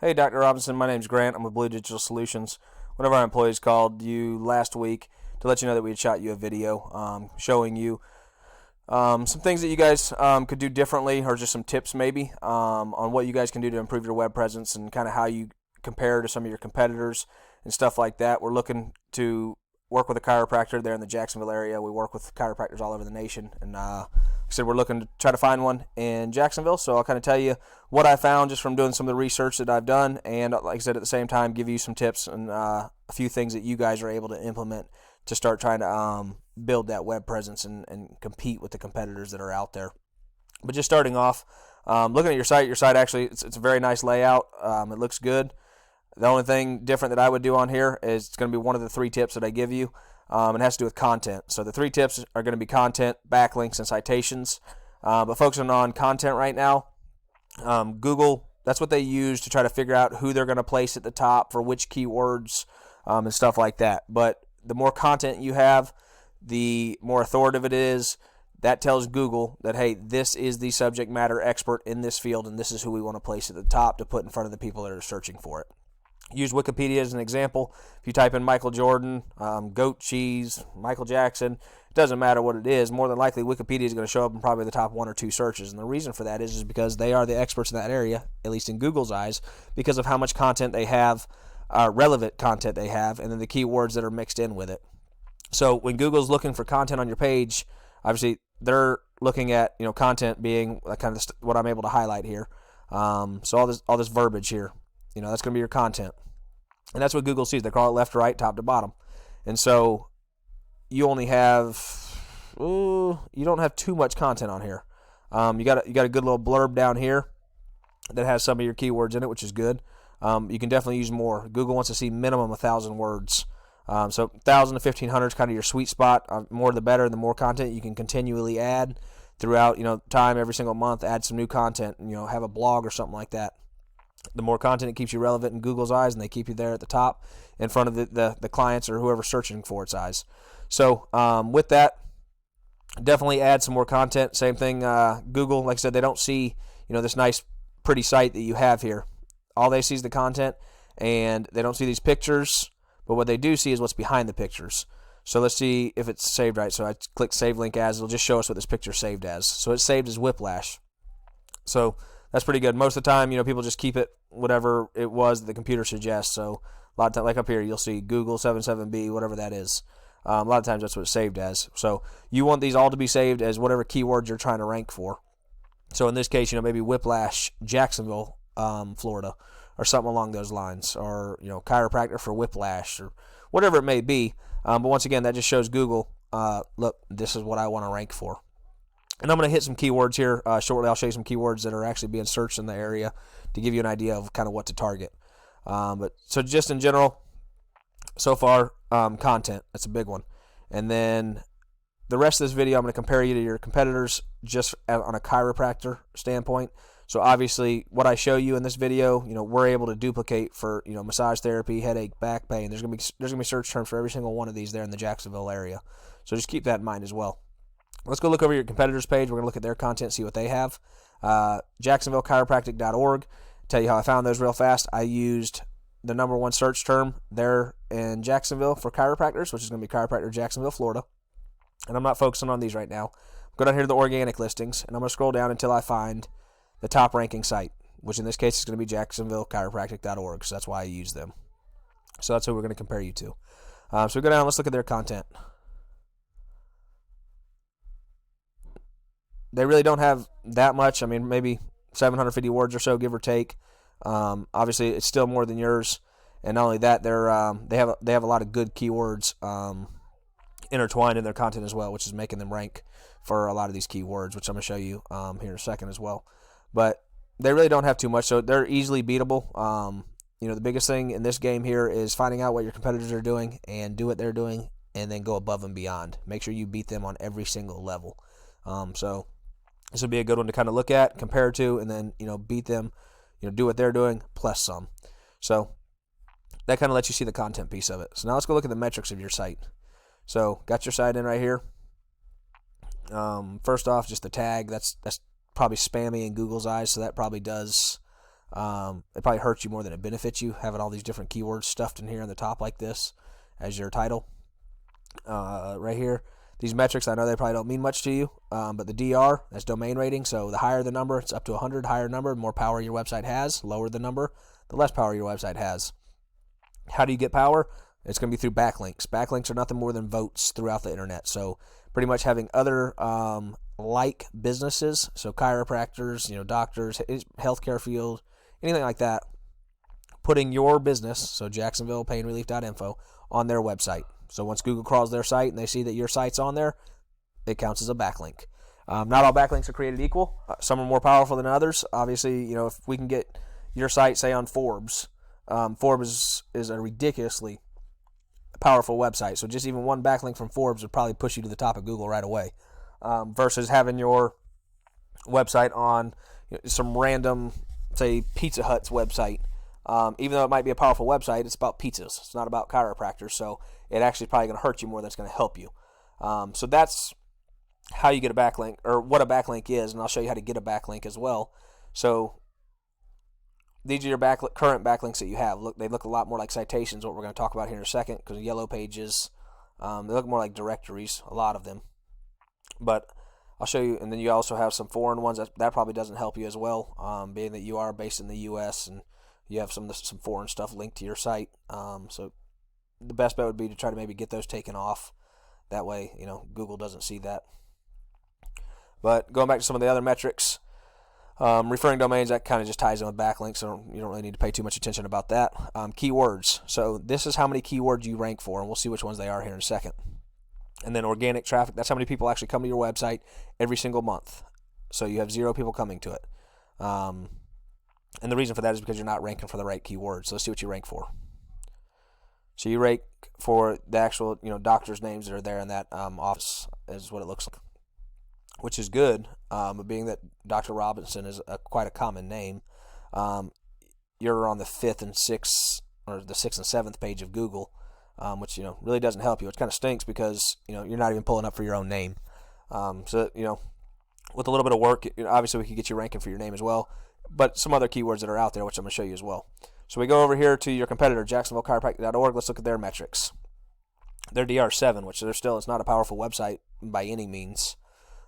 Hey, Dr. Robinson, my name's Grant. I'm with BLU Digital Solutions. One of our employees called you last week to let you know that we had shot you a video showing you some things that you guys could do differently, or just some tips maybe on what you guys can do to improve your web presence and kind of how you compare to some of your competitors and stuff like that. We're looking to work with a chiropractor there in the Jacksonville area. We work with chiropractors all over the nation, and like I said, we're looking to try to find one in Jacksonville. So I'll kind of tell you what I found just from doing some of the research that I've done, and like I said, at the same time, give you some tips and a few things that you guys are able to implement to start trying to build that web presence and compete with the competitors that are out there. But just starting off, looking at your site actually, it's a very nice layout. It looks good. The only thing different that I would do on here is it's going to be one of the 3 tips that I give you. It has to do with content. So the 3 tips are going to be content, backlinks, and citations. But focusing on content right now, Google, that's what they use to try to figure out who they're going to place at the top for which keywords and stuff like that. But the more content you have, the more authoritative it is. That tells Google that, hey, this is the subject matter expert in this field, and this is who we want to place at the top to put in front of the people that are searching for it. Use Wikipedia as an example. If you type in Michael Jordan, goat cheese, Michael Jackson, it doesn't matter what it is. More than likely, Wikipedia is going to show up in probably the top 1 or 2 searches. And the reason for that is because they are the experts in that area, at least in Google's eyes, because of how much content they have, relevant content they have, and then the keywords that are mixed in with it. So when Google's looking for content on your page, obviously they're looking at content being kind of what I'm able to highlight here. So all this verbiage here. That's going to be your content. And that's what Google sees. They call it left to right, top to bottom. And so you only have, you don't have too much content on here. You got a good little blurb down here that has some of your keywords in it, which is good. You can definitely use more. Google wants to see minimum 1,000 words. So 1,000 to 1,500 is kind of your sweet spot. More the better. The more content you can continually add throughout, time every single month. Add some new content. Have a blog or something like that. The more content, it keeps you relevant in Google's eyes, and they keep you there at the top in front of the clients or whoever's searching for its eyes. So with that, definitely add some more content. Same thing, Google, like I said, they don't see this nice, pretty site that you have here. All they see is the content, and they don't see these pictures, but what they do see is what's behind the pictures. So let's see if it's saved right. So I click Save Link As. It'll just show us what this picture is saved as. So it's saved as Whiplash. So that's pretty good. Most of the time, people just keep it whatever it was that the computer suggests. So a lot of times, like up here, you'll see Google 77B, whatever that is. A lot of times that's what it's saved as. So you want these all to be saved as whatever keywords you're trying to rank for. So in this case, maybe Whiplash, Jacksonville, Florida, or something along those lines, or chiropractor for whiplash, or whatever it may be. But once again, that just shows Google, look, this is what I want to rank for. And I'm going to hit some keywords here shortly. I'll show you some keywords that are actually being searched in the area to give you an idea of kind of what to target. But so just in general, so far, content, that's a big one. And then the rest of this video, I'm going to compare you to your competitors just on a chiropractor standpoint. So obviously, what I show you in this video, we're able to duplicate for massage therapy, headache, back pain. There's going to be search terms for every single one of these there in the Jacksonville area. So just keep that in mind as well. Let's go look over your competitors page. We're going to look at their content, see what they have. JacksonvilleChiropractic.org. Tell you how I found those real fast. I used the #1 search term there in Jacksonville for chiropractors, which is going to be chiropractor Jacksonville, Florida. And I'm not focusing on these right now. Go down here to the organic listings, and I'm going to scroll down until I find the top ranking site, which in this case is going to be JacksonvilleChiropractic.org. So that's why I use them. So that's who we're going to compare you to. So we go down. Let's look at their content. They really don't have that much. I mean, maybe 750 words or so, give or take. Obviously, it's still more than yours. And not only that, they have a lot of good keywords intertwined in their content as well, which is making them rank for a lot of these keywords, which I'm going to show you here in a second as well. But they really don't have too much, so they're easily beatable. The biggest thing in this game here is finding out what your competitors are doing and do what they're doing, and then go above and beyond. Make sure you beat them on every single level. So this would be a good one to kind of look at, compare to, and then beat them, do what they're doing plus some. So that kind of lets you see the content piece of it. So now let's go look at the metrics of your site. So got your site in right here. First off, just the tag. That's probably spammy in Google's eyes, so that probably does It probably hurts you more than it benefits you, having all these different keywords stuffed in here on the top like this as your title. Right here, these metrics, I know they probably don't mean much to you, but the DR, that's domain rating. So the higher the number, it's up to 100, higher number, the more power your website has. Lower the number, the less power your website has. How do you get power? It's going to be through backlinks. Backlinks are nothing more than votes throughout the internet. So pretty much having other like businesses, so chiropractors, doctors, healthcare field, anything like that, putting your business, so JacksonvillePainRelief.info, on their website. So once Google crawls their site and they see that your site's on there, it counts as a backlink. Not all backlinks are created equal. Some are more powerful than others. Obviously, if we can get your site, say, on Forbes, Forbes is a ridiculously powerful website. So just even one backlink from Forbes would probably push you to the top of Google right away, versus having your website on some random, say, Pizza Hut's website. Even though it might be a powerful website, it's about pizzas. It's not about chiropractors, so it actually is probably going to hurt you more than it's going to help you. So that's how you get a backlink, or what a backlink is, and I'll show you how to get a backlink as well. So these are your current backlinks that you have. They look a lot more like citations, what we're going to talk about here in a second, because yellow pages, they look more like directories, a lot of them. But I'll show you, and then you also have some foreign ones. That probably doesn't help you as well, being that you are based in the U.S., and you have some foreign stuff linked to your site. So the best bet would be to try to maybe get those taken off. That way, Google doesn't see that. But going back to some of the other metrics, referring domains, that kind of just ties in with backlinks, so you don't really need to pay too much attention about that. Keywords. So this is how many keywords you rank for, and we'll see which ones they are here in a second. And then organic traffic, that's how many people actually come to your website every single month. So you have 0 people coming to it. And the reason for that is because you're not ranking for the right keywords. So let's see what you rank for. So you rank for the actual, doctors' names that are there in that office, is what it looks like, which is good. Being that Dr. Robinson is quite a common name, you're on the 5th and 6th, or the 6th and 7th page of Google, which really doesn't help you. It kind of stinks because you're not even pulling up for your own name. So with a little bit of work, obviously we could get you ranking for your name as well. But some other keywords that are out there, which I'm going to show you as well. So we go over here to your competitor, JacksonvilleChiropractic.org. Let's look at their metrics. Their DR7, which it's not a powerful website by any means,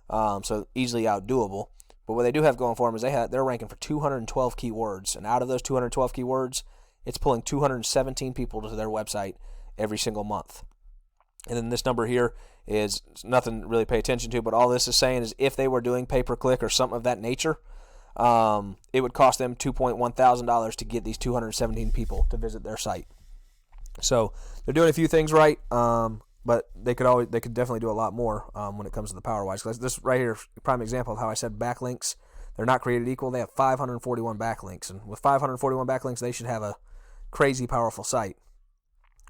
so easily outdoable. But what they do have going for them is they're ranking for 212 keywords, and out of those 212 keywords, it's pulling 217 people to their website every single month. And then this number here is nothing to really pay attention to, but all this is saying is if they were doing pay-per-click or something of that nature, it would cost them $2,100 to get these 217 people to visit their site. So they're doing a few things right, but they could definitely do a lot more when it comes to the power wise. Because this right here is a prime example of how I said backlinks, they're not created equal. They have 541 backlinks, and with 541 backlinks, they should have a crazy powerful site.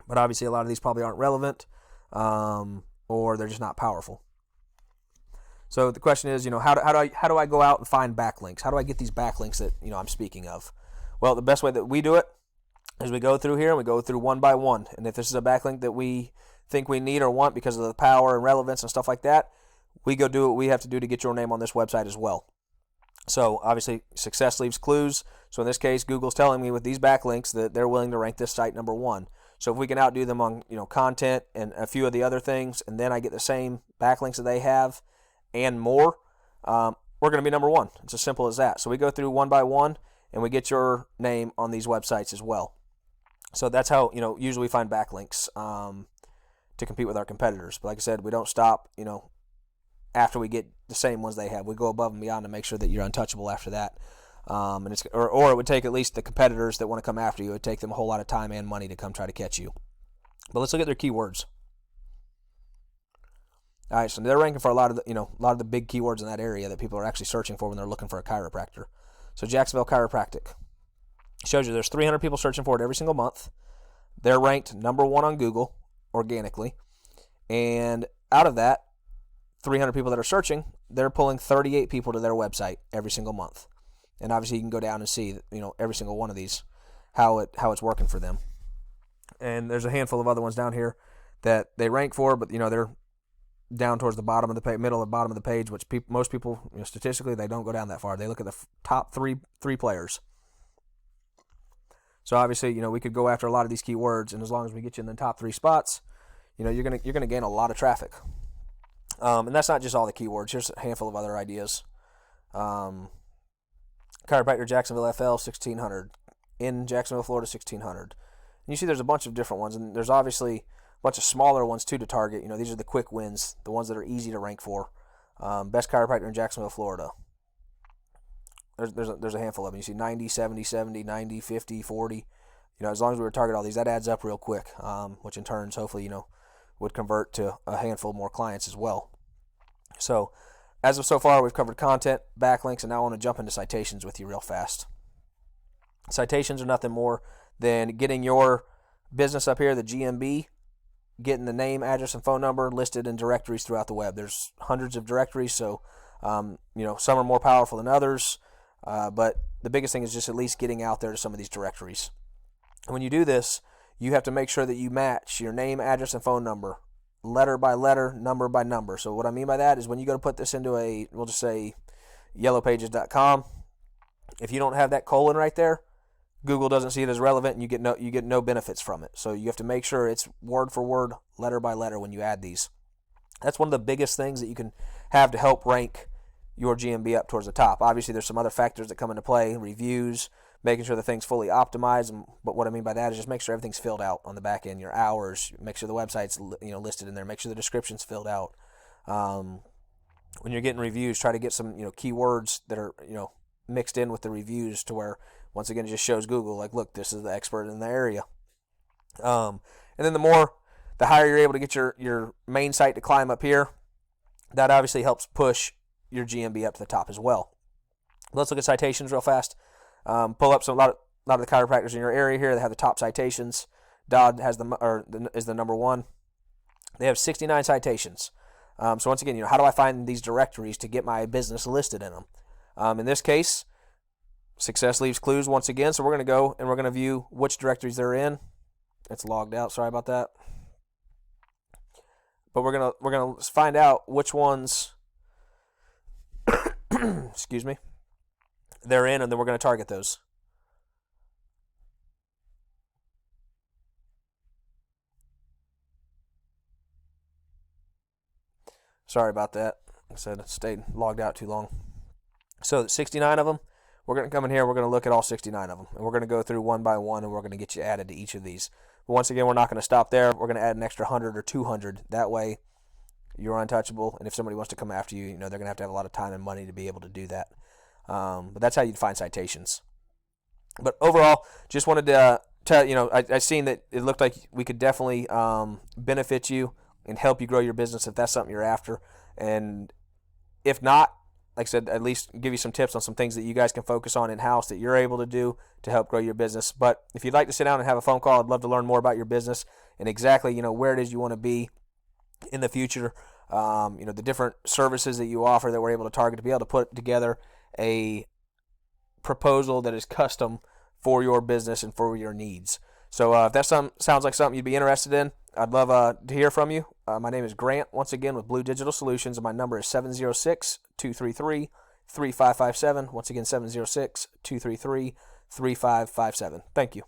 But obviously, a lot of these probably aren't relevant, or they're just not powerful. So the question is, how do I go out and find backlinks? How do I get these backlinks that I'm speaking of? Well, the best way that we do it is we go through here and we go through one by one. And if this is a backlink that we think we need or want because of the power and relevance and stuff like that, we go do what we have to do to get your name on this website as well. So obviously, success leaves clues. So in this case, Google's telling me with these backlinks that they're willing to rank this site number 1. So if we can outdo them on content and a few of the other things, and then I get the same backlinks that they have and more, we're going to be number 1. It's as simple as that. So we go through one by one, and we get your name on these websites as well. So that's how usually we find backlinks to compete with our competitors. But like I said, we don't stop after we get the same ones they have. We go above and beyond to make sure that you're untouchable after that. And it's or it would take at least the competitors that want to come after you. It would take them a whole lot of time and money to come try to catch you. But let's look at their keywords. All right, so they're ranking for a lot of the big keywords in that area that people are actually searching for when they're looking for a chiropractor. So Jacksonville Chiropractic shows you there's 300 people searching for it every single month. They're ranked number 1 on Google organically, and out of that 300 people that are searching, they're pulling 38 people to their website every single month. And obviously, you can go down and see every single one of these how it's working for them. And there's a handful of other ones down here that they rank for, but they're down towards the bottom of the page, middle and bottom of the page, which most people, statistically, they don't go down that far. They look at the top three players. So obviously, we could go after a lot of these keywords, and as long as we get you in the top 3 spots, you're gonna gain a lot of traffic. And that's not just all the keywords. Here's a handful of other ideas. Chiropractor Jacksonville FL 1600, in Jacksonville, Florida 1600. And you see there's a bunch of different ones, and there's obviously a bunch of smaller ones too to target. These are the quick wins, the ones that are easy to rank for. Best chiropractor in Jacksonville, Florida. There's a handful of them. You see 90, 70, 70, 90, 50, 40. As long as we were target all these, that adds up real quick, which in turns hopefully would convert to a handful more clients as well. So as of so far, we've covered content, backlinks, and now I want to jump into citations with you real fast. Citations are nothing more than getting your business up here, the GMB, getting the name, address, and phone number listed in directories throughout the web. There's hundreds of directories, so some are more powerful than others, but the biggest thing is just at least getting out there to some of these directories. And when you do this, you have to make sure that you match your name, address, and phone number letter by letter, number by number. So what I mean by that is when you go to put this into we'll just say yellowpages.com, if you don't have that colon right there, Google doesn't see it as relevant, and you get no benefits from it. So you have to make sure it's word for word, letter by letter when you add these. That's one of the biggest things that you can have to help rank your GMB up towards the top. Obviously, there's some other factors that come into play, reviews, making sure the thing's fully optimized. But what I mean by that is just make sure everything's filled out on the back end, your hours, make sure the website's listed in there, make sure the description's filled out. When you're getting reviews, try to get some keywords that are mixed in with the reviews to where, once again, it just shows Google, like, look, this is the expert in the area. And then the higher you're able to get your main site to climb up here, that obviously helps push your GMB up to the top as well. Let's look at citations real fast. Pull up a lot of the chiropractors in your area here. They have the top citations. Dodd is the number one. They have 69 citations. So once again, how do I find these directories to get my business listed in them? In this case, success leaves clues once again. So we're going to go and we're going to view which directories they're in. It's logged out. Sorry about that. But we're gonna find out which ones excuse me, they're in, and then we're going to target those. Sorry about that. Like I said, it stayed logged out too long. So 69 of them. We're going to come in here. We're going to look at all 69 of them, and we're going to go through one by one, and we're going to get you added to each of these. But once again, we're not going to stop there. We're going to add an extra 100 or 200. That way, you're untouchable, and if somebody wants to come after you, they're going to have a lot of time and money to be able to do that. But that's how you'd find citations. But overall, just wanted to tell I seen that it looked like we could definitely benefit you and help you grow your business if that's something you're after. And if not, like I said, at least give you some tips on some things that you guys can focus on in-house that you're able to do to help grow your business. But if you'd like to sit down and have a phone call, I'd love to learn more about your business and exactly where it is you want to be in the future. The different services that you offer that we're able to target, to be able to put together a proposal that is custom for your business and for your needs. So if that sounds like something you'd be interested in, I'd love to hear from you. My name is Grant, once again, with BLU Digital Solutions, and my number is 706-233-3557. Once again, 706-233-3557. Thank you.